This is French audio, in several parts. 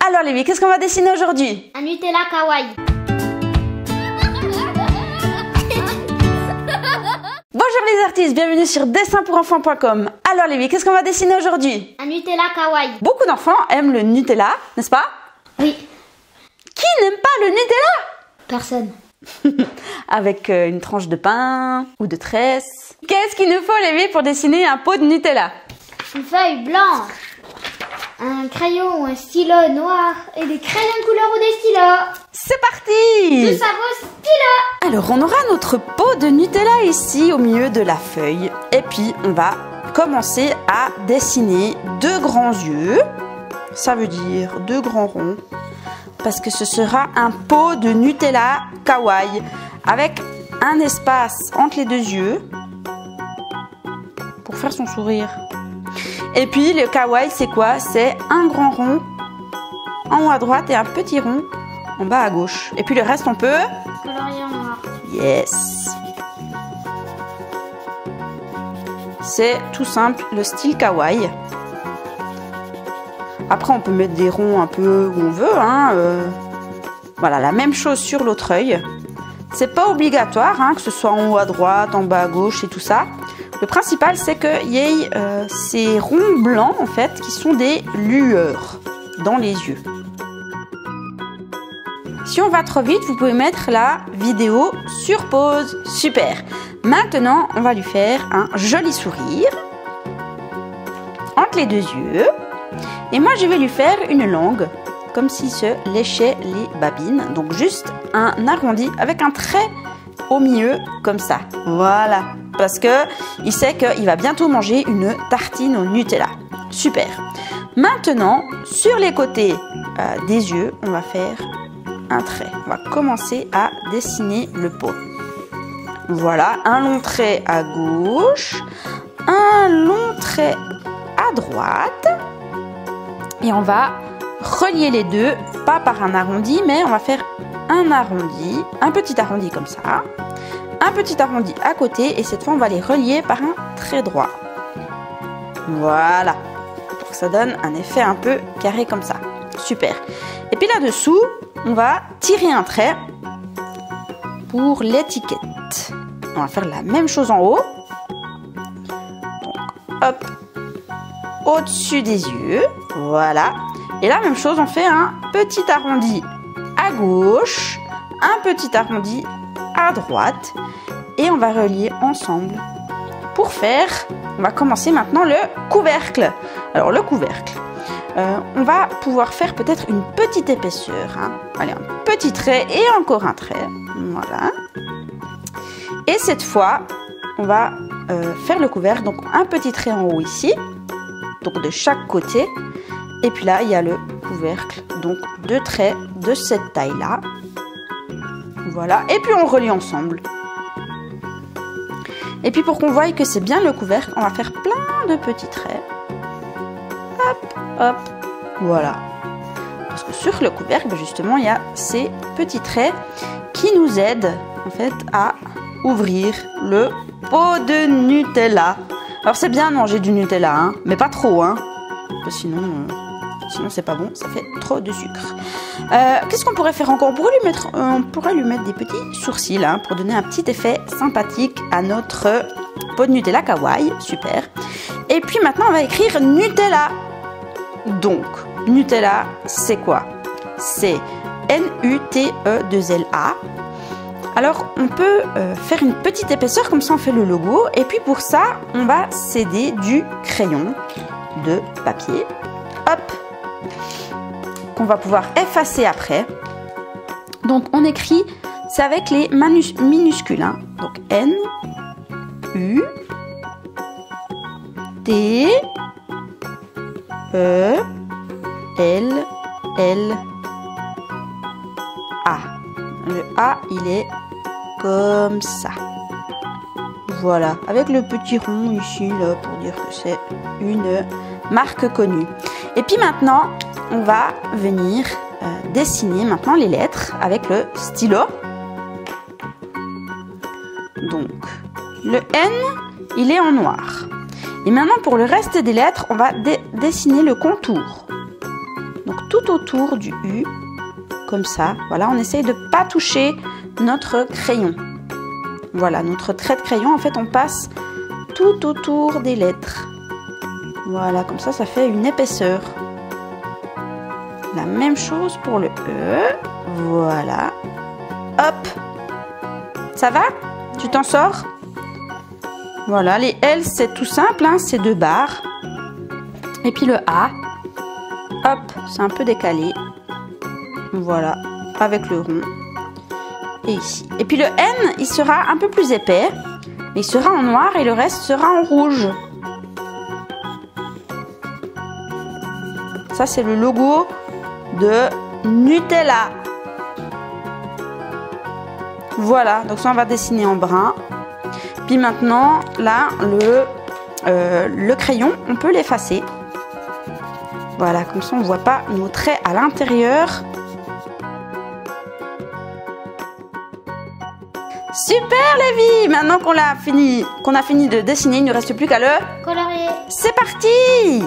Alors Lévi, qu'est-ce qu'on va dessiner aujourd'hui? Un Nutella kawaii. Bonjour les artistes, bienvenue sur dessinpourenfants.com. Alors Lévi, qu'est-ce qu'on va dessiner aujourd'hui? Un Nutella kawaii. Beaucoup d'enfants aiment le Nutella, n'est-ce pas? Oui. Qui n'aime pas le Nutella? Personne. Avec une tranche de pain ou de tresse. Qu'est-ce qu'il nous faut Lévi pour dessiner un pot de Nutella? Une feuille blanche, un crayon ou un stylo noir et des crayons de couleur ou des stylos. C'est parti! Tout ça vos stylos. Alors on aura notre pot de Nutella ici au milieu de la feuille. Et puis on va commencer à dessiner deux grands yeux. Ça veut dire deux grands ronds. Parce que ce sera un pot de Nutella kawaii. Avec un espace entre les deux yeux. Pour faire son sourire. Et puis le kawaii c'est quoi? C'est un grand rond en haut à droite et un petit rond en bas à gauche. Et puis le reste on peut Colorier en noir. Yes. C'est tout simple, le style kawaii. Après on peut mettre des ronds un peu où on veut. Voilà, la même chose sur l'autre œil. C'est pas obligatoire que ce soit en haut à droite, en bas à gauche et tout ça. Le principal c'est qu'il y ait ces ronds blancs en fait qui sont des lueurs dans les yeux. Si on va trop vite, vous pouvez mettre la vidéo sur pause. Super. Maintenant, on va lui faire un joli sourire entre les deux yeux. Et moi, je vais lui faire une langue comme s'il se léchait les babines. Donc juste un arrondi avec un trait au milieu comme ça. Voilà. Parce que il sait qu'il va bientôt manger une tartine au Nutella. Super. Maintenant, sur les côtés des yeux, on va faire un trait. On va commencer à dessiner le pot. Voilà, un long trait à gauche, un long trait à droite. Et on va relier les deux, pas par un arrondi, mais on va faire un arrondi, un petit arrondi comme ça, un petit arrondi à côté, et cette fois on va les relier par un trait droit. Voilà, pour que ça donne un effet un peu carré comme ça. Super. Et puis là-dessous, on va tirer un trait pour l'étiquette. On va faire la même chose en haut. Donc, hop, au-dessus des yeux. Voilà. Et la même chose, on fait un petit arrondi à gauche, un petit arrondi à droite. Et on va relier ensemble. Pour faire, on va commencer maintenant le couvercle. Alors, le couvercle. On va pouvoir faire peut-être une petite épaisseur. Allez, un petit trait et encore un trait. Voilà. Et cette fois, on va faire le couvercle. Donc, un petit trait en haut ici. Donc, de chaque côté. Et puis là, il y a le couvercle. Donc, deux traits de cette taille-là. Voilà. Et puis, on relie ensemble. Et puis, pour qu'on voie que c'est bien le couvercle, on va faire plein de petits traits. Hop, hop, voilà. Parce que sur le couvercle, justement, il y a ces petits traits qui nous aident, en fait, à ouvrir le pot de Nutella. Alors, c'est bien de manger du Nutella, mais pas trop, Parce que sinon c'est pas bon, ça fait trop de sucre. Qu'est-ce qu'on pourrait faire encore? On pourrait lui mettre des petits sourcils, pour donner un petit effet sympathique à notre pot de Nutella kawaii. Super. Et puis maintenant, on va écrire Nutella. Donc, Nutella, c'est quoi? C'est N-U-T-E-2-L-A. Alors, on peut faire une petite épaisseur, comme ça on fait le logo. Et puis pour ça, on va céder du crayon de papier. Hop! Qu'on va pouvoir effacer après. Donc, on écrit, c'est avec les minuscules. Donc, N, U, T, E, L, L, A. Le A, il est comme ça. Voilà, avec le petit rond ici, là, pour dire que c'est une marque connue. Et puis maintenant, on va venir dessiner maintenant les lettres avec le stylo. Donc, le N, il est en noir. Et maintenant, pour le reste des lettres, on va dessiner le contour. Donc, tout tout autour du U, comme ça. Voilà, on essaye de ne pas toucher notre crayon. Voilà, notre trait de crayon, en fait, on passe tout autour des lettres. Voilà, comme ça, ça fait une épaisseur. La même chose pour le E. Voilà. Hop. Ça va? Tu t'en sors? Voilà, les L, c'est tout simple, hein, c'est 2 barres. Et puis le A. Hop, c'est un peu décalé. Voilà, avec le rond. Et ici. Et puis le N, il sera un peu plus épais. Mais il sera en noir et le reste sera en rouge. Ça, c'est le logo de Nutella. Voilà, donc ça, on va dessiner en brun. Puis maintenant, là, le crayon, on peut l'effacer. Voilà, comme ça, on ne voit pas nos traits à l'intérieur. Super Lévi! Maintenant qu'on a fini de dessiner, il ne reste plus qu'à le colorier. C'est parti!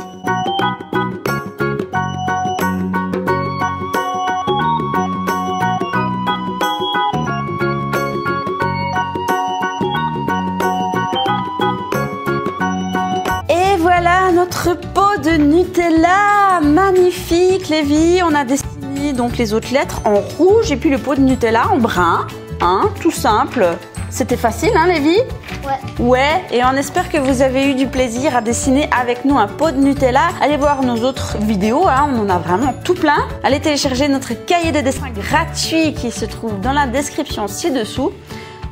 Et voilà notre pot de Nutella! Magnifique Lévi! On a dessiné donc les autres lettres en rouge et puis le pot de Nutella en brun. Hein, tout simple. C'était facile, hein, Lévi? Ouais. Ouais, et on espère que vous avez eu du plaisir à dessiner avec nous un pot de Nutella. Allez voir nos autres vidéos, hein, on en a vraiment tout plein. Allez télécharger notre cahier de dessin gratuit qui se trouve dans la description ci-dessous.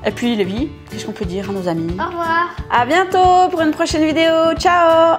Et puis, Lévi, qu'est-ce qu'on peut dire à nos amis? Au revoir. À bientôt pour une prochaine vidéo. Ciao!